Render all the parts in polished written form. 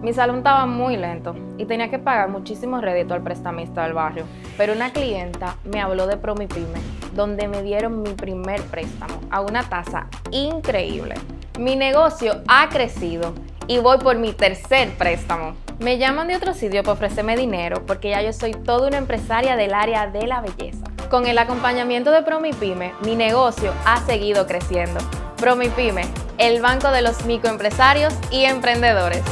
Mi salón estaba muy lento y tenía que pagar muchísimo rédito al prestamista del barrio, pero una clienta me habló de Promipyme, donde me dieron mi primer préstamo a una tasa increíble. Mi negocio ha crecido y voy por mi tercer préstamo. Me llaman de otro sitio para ofrecerme dinero porque ya yo soy toda una empresaria del área de la belleza. Con el acompañamiento de Promipyme, mi negocio ha seguido creciendo. Promipyme, el banco de los microempresarios y emprendedores.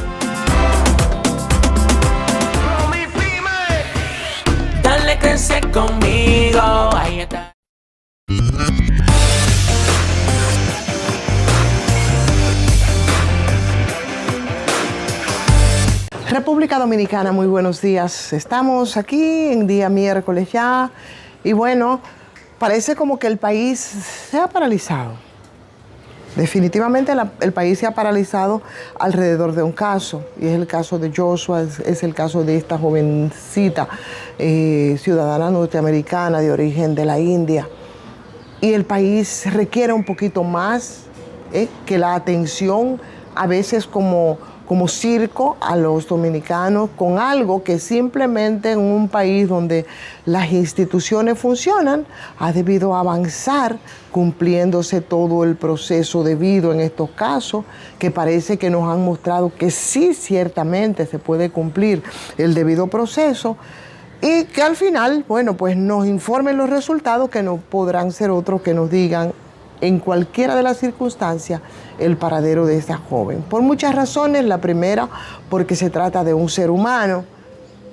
Dale, crece conmigo, ahí está. República Dominicana, muy buenos días. Estamos aquí en día miércoles ya y bueno, parece como que el país se ha paralizado. Definitivamente el país se ha paralizado alrededor de un caso, y es el caso de Joshua, es el caso de esta jovencita ciudadana norteamericana de origen de la India. Y el país requiere un poquito más que la atención, a veces como circo a los dominicanos, con algo que simplemente en un país donde las instituciones funcionan, ha debido avanzar cumpliéndose todo el proceso debido en estos casos, que parece que nos han mostrado que sí, ciertamente se puede cumplir el debido proceso, y que al final, bueno, pues nos informen los resultados, que no podrán ser otros que nos digan en cualquiera de las circunstancias el paradero de esta joven. Por muchas razones. La primera, porque se trata de un ser humano,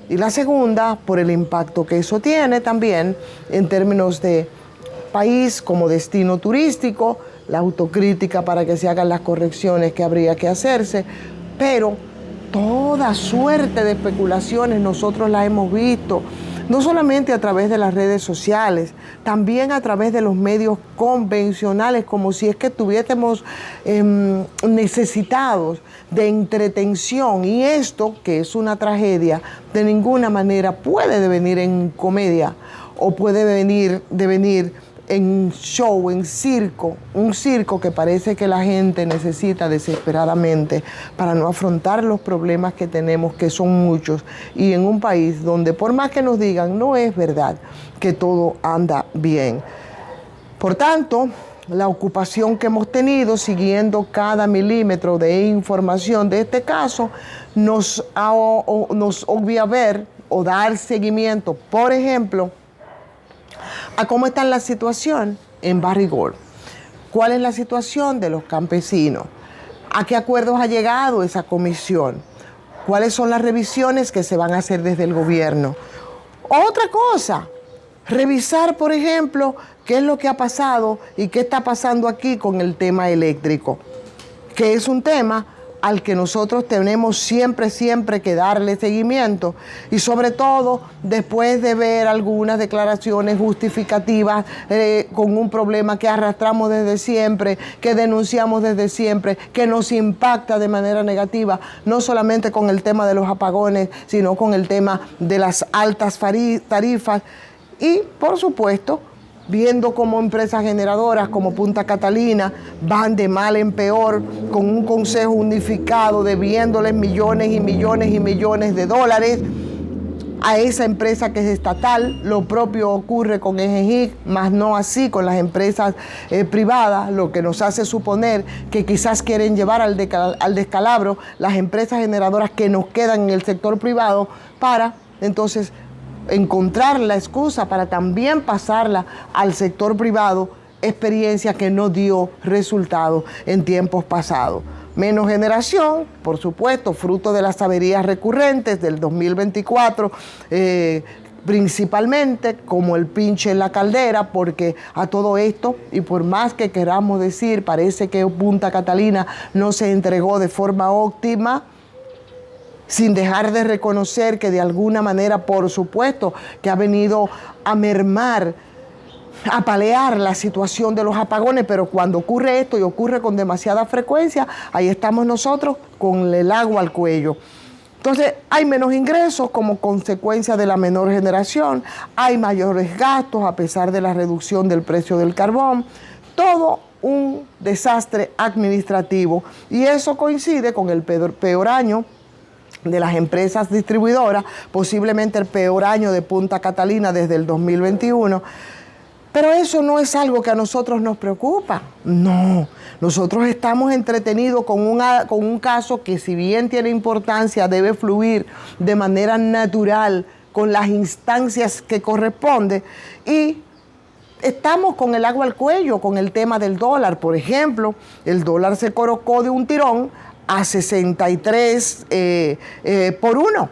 y la segunda, por el impacto que eso tiene también en términos de país como destino turístico, la autocrítica para que se hagan las correcciones que habría que hacerse, pero toda suerte de especulaciones nosotros la hemos visto, no solamente a través de las redes sociales, también a través de los medios convencionales, como si es que estuviésemos necesitados de entretención. Y esto, que es una tragedia, de ninguna manera puede devenir en comedia o puede devenir en show, en circo, un circo que parece que la gente necesita desesperadamente para no afrontar los problemas que tenemos, que son muchos, y en un país donde por más que nos digan, no es verdad que todo anda bien. Por tanto, la ocupación que hemos tenido siguiendo cada milímetro de información de este caso nos obvia ver o dar seguimiento, por ejemplo, a cómo está la situación en Barrigol. ¿Cuál es la situación de los campesinos? ¿A qué acuerdos ha llegado esa comisión? ¿Cuáles son las revisiones que se van a hacer desde el gobierno? Otra cosa, revisar, por ejemplo, qué es lo que ha pasado y qué está pasando aquí con el tema eléctrico, que es un tema al que nosotros tenemos siempre que darle seguimiento, y sobre todo después de ver algunas declaraciones justificativas con un problema que arrastramos desde siempre, que denunciamos desde siempre, que nos impacta de manera negativa, no solamente con el tema de los apagones, sino con el tema de las altas tarifas, y por supuesto, viendo cómo empresas generadoras como Punta Catalina van de mal en peor, con un consejo unificado debiéndoles millones y millones y millones de dólares a esa empresa que es estatal. Lo propio ocurre con EGEGIC, más no así con las empresas privadas, lo que nos hace suponer que quizás quieren llevar al descalabro las empresas generadoras que nos quedan en el sector privado, para entonces encontrar la excusa para también pasarla al sector privado, experiencia que no dio resultado en tiempos pasados. Menos generación, por supuesto, fruto de las averías recurrentes del 2024, principalmente como el pinche en la caldera, porque a todo esto, y por más que queramos decir, parece que Punta Catalina no se entregó de forma óptima, sin dejar de reconocer que de alguna manera, por supuesto, que ha venido a mermar, a paliar la situación de los apagones, pero cuando ocurre esto, y ocurre con demasiada frecuencia, ahí estamos nosotros con el agua al cuello. Entonces, hay menos ingresos como consecuencia de la menor generación, hay mayores gastos a pesar de la reducción del precio del carbón, todo un desastre administrativo, y eso coincide con el peor año de las empresas distribuidoras, posiblemente el peor año de Punta Catalina desde el 2021. Pero eso no es algo que a nosotros nos preocupa. No, nosotros estamos entretenidos con un caso que, si bien tiene importancia, debe fluir de manera natural con las instancias que corresponde, y estamos con el agua al cuello con el tema del dólar. Por ejemplo, el dólar se colocó de un tirón a 63 por 1.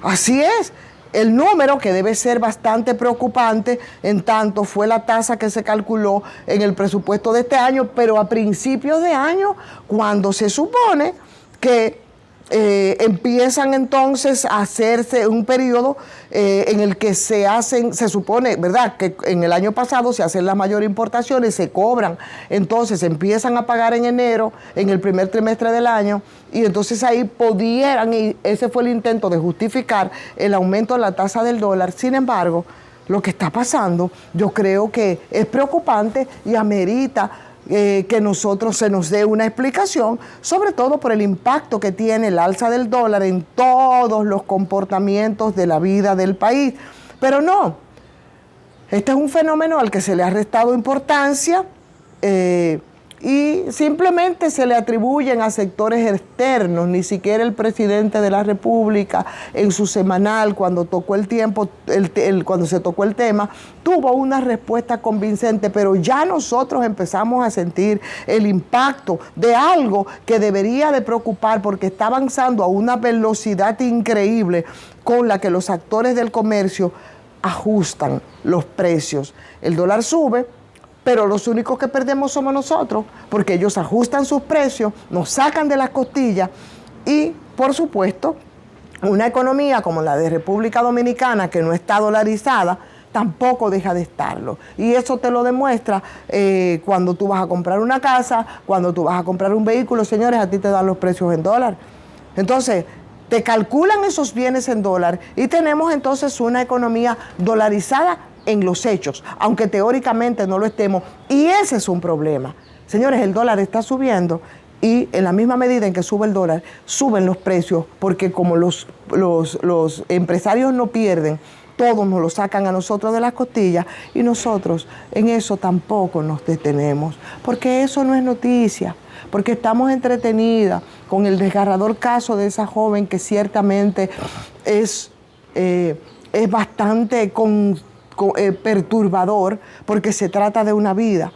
Así es. El número, que debe ser bastante preocupante, en tanto fue la tasa que se calculó en el presupuesto de este año, pero a principios de año, cuando se supone que empiezan entonces a hacerse un periodo en el que se supone, ¿verdad?, que en el año pasado se hacen las mayores importaciones, se cobran, entonces empiezan a pagar en enero, en el primer trimestre del año, y entonces ahí y ese fue el intento de justificar el aumento de la tasa del dólar. Sin embargo, lo que está pasando, yo creo que es preocupante y amerita que nosotros se nos dé una explicación, sobre todo por el impacto que tiene el alza del dólar en todos los comportamientos de la vida del país. Pero no, este es un fenómeno al que se le ha restado importancia y simplemente se le atribuyen a sectores externos. Ni siquiera el presidente de la República, en su semanal, cuando tocó cuando se tocó el tema, tuvo una respuesta convincente, pero ya nosotros empezamos a sentir el impacto de algo que debería de preocupar, porque está avanzando a una velocidad increíble con la que los actores del comercio ajustan los precios. El dólar sube, pero los únicos que perdemos somos nosotros, porque ellos ajustan sus precios, nos sacan de las costillas y, por supuesto, una economía como la de República Dominicana, que no está dolarizada, tampoco deja de estarlo. Y eso te lo demuestra cuando tú vas a comprar una casa, cuando tú vas a comprar un vehículo. Señores, a ti te dan los precios en dólar. Entonces, te calculan esos bienes en dólar y tenemos entonces una economía dolarizada en los hechos, aunque teóricamente no lo estemos, y ese es un problema. Señores, el dólar está subiendo y en la misma medida en que sube el dólar, suben los precios, porque como los empresarios no pierden, todos nos lo sacan a nosotros de las costillas, y nosotros en eso tampoco nos detenemos, porque eso no es noticia, porque estamos entretenidas con el desgarrador caso de esa joven que ciertamente es bastante perturbador, porque se trata de una vida.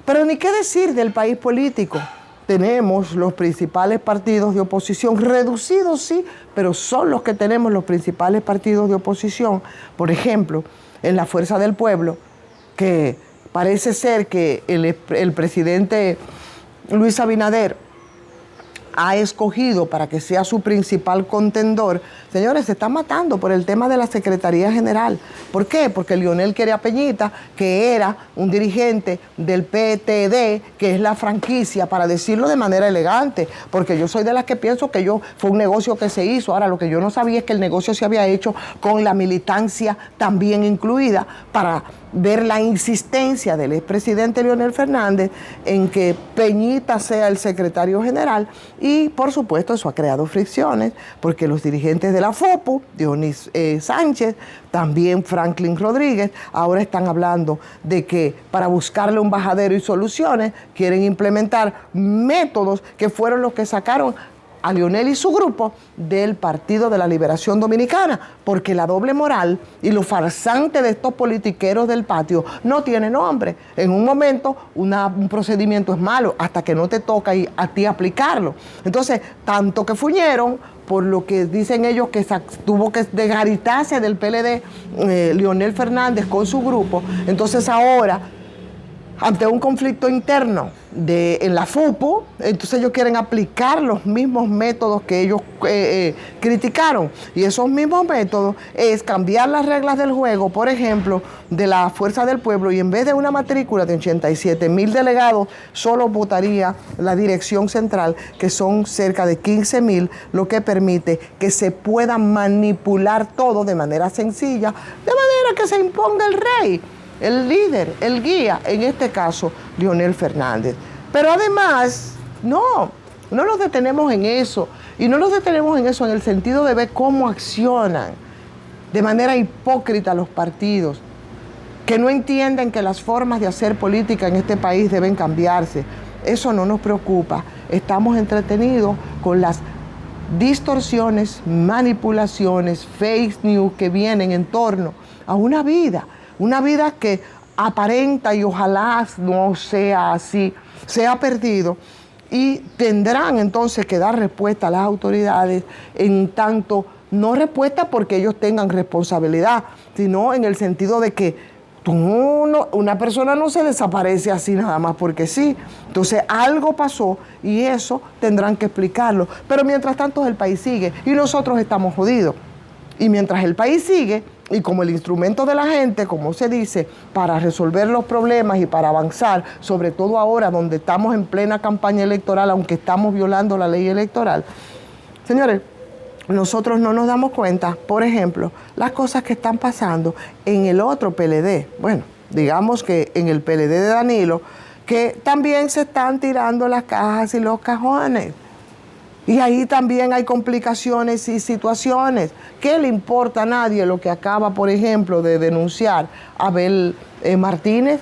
Pero ni qué decir del país político. Tenemos los principales partidos de oposición, reducidos sí, pero son los que tenemos los principales partidos de oposición. Por ejemplo, en la Fuerza del Pueblo, que parece ser que el presidente Luis Abinader ha escogido para que sea su principal contendor. Señores, se están matando por el tema de la Secretaría General. ¿Por qué? Porque Leonel quiere a Peñita, que era un dirigente del PTD, que es la franquicia, para decirlo de manera elegante, porque yo soy de las que pienso que fue un negocio que se hizo. Ahora, lo que yo no sabía es que el negocio se había hecho con la militancia también incluida, para ver la insistencia del expresidente Leonel Fernández en que Peñita sea el secretario general. Y, por supuesto, eso ha creado fricciones, porque los dirigentes de la FOPU, Dionis Sánchez, también Franklin Rodríguez, ahora están hablando de que para buscarle un bajadero y soluciones quieren implementar métodos que fueron los que sacaron a Leonel y su grupo del Partido de la Liberación Dominicana, porque la doble moral y lo farsante de estos politiqueros del patio no tiene nombre. En un momento un procedimiento es malo hasta que no te toca a ti aplicarlo. Entonces, tanto que fuñeron, por lo que dicen ellos que tuvo que desgaritarse del PLD Leonel Fernández con su grupo. Entonces ahora, ante un conflicto interno en la FUPU, entonces ellos quieren aplicar los mismos métodos que ellos criticaron. Y esos mismos métodos es cambiar las reglas del juego, por ejemplo, de la Fuerza del Pueblo, y en vez de una matrícula de 87,000 delegados, solo votaría la dirección central, que son cerca de 15,000, lo que permite que se pueda manipular todo de manera sencilla, de manera que se imponga el rey, el líder, el guía, en este caso, Leonel Fernández. Pero además, no nos detenemos en eso. Y no nos detenemos en eso, en el sentido de ver cómo accionan de manera hipócrita los partidos, que no entienden que las formas de hacer política en este país deben cambiarse. Eso no nos preocupa. Estamos entretenidos con las distorsiones, manipulaciones, fake news que vienen en torno a una vida que aparenta y ojalá no sea así, se ha perdido, y tendrán entonces que dar respuesta a las autoridades, en tanto, no respuesta porque ellos tengan responsabilidad, sino en el sentido de que una persona no se desaparece así nada más porque sí. Entonces algo pasó y eso tendrán que explicarlo. Pero mientras tanto el país sigue y nosotros estamos jodidos. Y mientras el país sigue, y como el instrumento de la gente, como se dice, para resolver los problemas y para avanzar, sobre todo ahora donde estamos en plena campaña electoral, aunque estamos violando la ley electoral, señores, nosotros no nos damos cuenta, por ejemplo, las cosas que están pasando en el otro PLD. Bueno, digamos que en el PLD de Danilo, que también se están tirando las cajas y los cajones. Y ahí también hay complicaciones y situaciones. ¿Qué le importa a nadie lo que acaba, por ejemplo, de denunciar a Abel Martínez?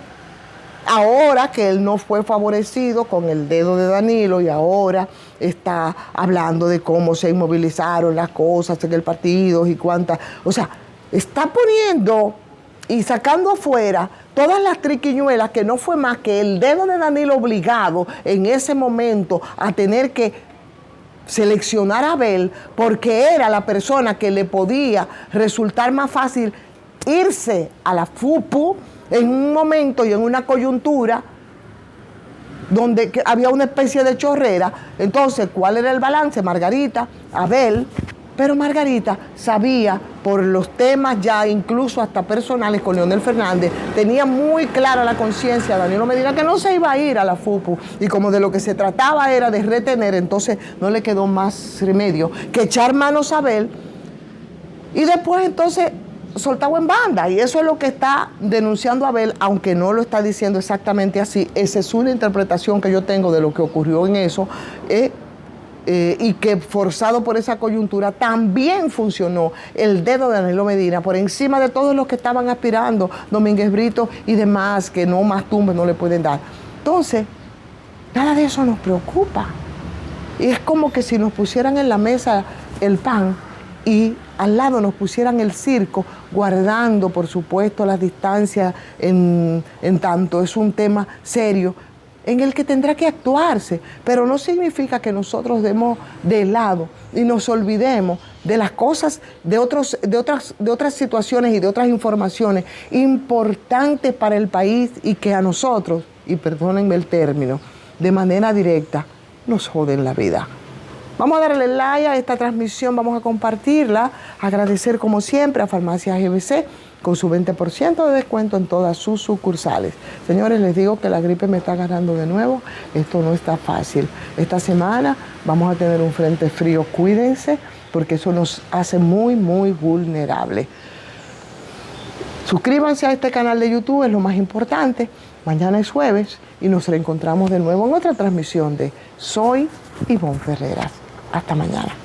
Ahora que él no fue favorecido con el dedo de Danilo y ahora está hablando de cómo se inmovilizaron las cosas en el partido y cuántas. O sea, está poniendo y sacando afuera todas las triquiñuelas que no fue más que el dedo de Danilo obligado en ese momento a tener que seleccionar a Abel porque era la persona que le podía resultar más fácil irse a la FUPU en un momento y en una coyuntura donde había una especie de chorrera. Entonces, ¿cuál era el balance? Margarita, Abel, pero Margarita sabía por los temas ya incluso hasta personales con Leonel Fernández, tenía muy clara la conciencia Danilo Medina que no se iba a ir a la FUPU y como de lo que se trataba era de retener, entonces no le quedó más remedio que echar manos a Abel y después entonces soltado en banda, y eso es lo que está denunciando Abel, aunque no lo está diciendo exactamente así. Esa es una interpretación que yo tengo de lo que ocurrió en eso, y que forzado por esa coyuntura también funcionó el dedo de Danilo Medina por encima de todos los que estaban aspirando, Domínguez Brito y demás, que no más tumbes no le pueden dar. Entonces, nada de eso nos preocupa. Y es como que si nos pusieran en la mesa el pan y al lado nos pusieran el circo, guardando, por supuesto, las distancias en tanto es un tema serio en el que tendrá que actuarse, pero no significa que nosotros demos de lado y nos olvidemos de las cosas, de otras situaciones y de otras informaciones importantes para el país y que a nosotros, y perdónenme el término, de manera directa, nos joden la vida. Vamos a darle like a esta transmisión, vamos a compartirla, agradecer como siempre a Farmacias GBC con su 20% de descuento en todas sus sucursales. Señores, les digo que la gripe me está agarrando de nuevo, esto no está fácil. Esta semana vamos a tener un frente frío, cuídense, porque eso nos hace muy, muy vulnerables. Suscríbanse a este canal de YouTube, es lo más importante. Mañana es jueves y nos reencontramos de nuevo en otra transmisión de Soy Ivonne Ferreras. Hasta mañana.